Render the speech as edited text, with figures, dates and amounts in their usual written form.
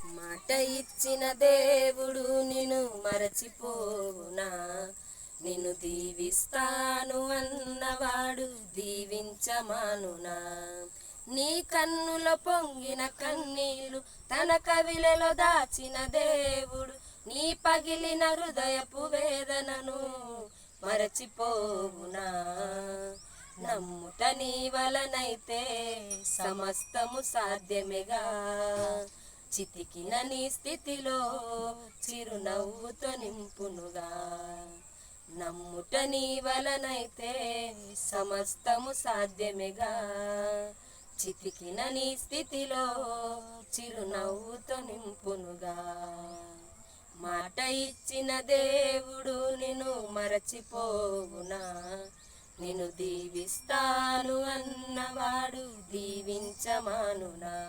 మాట ఇచ్చిన దేవుడు నిన్ను మరచిపోవునా? నిన్ను దీవిస్తాను అన్నవాడు దీవించమానునా? నీ కన్నుల పొంగిన కన్నీలు తన కవిలలో దాచిన దేవుడు నీ పగిలిన హృదయపు వేదనను మరచిపోవునా? నమ్ముట నీ వలనైతే సమస్తము సాధ్యమేగా. చితికిన నీ స్థితిలో చిరునవ్వుతో నింపునుగా. నమ్ముట నీ వలనైతే సమస్తము సాధ్యమేగా. చితికిన నీ స్థితిలో చిరునవ్వుతో నింపునుగా. మాట ఇచ్చిన దేవుడు నిన్ను మరచిపోవునా? నిన్ను దీవిస్తాను అన్నవాడు దీవించమానునా?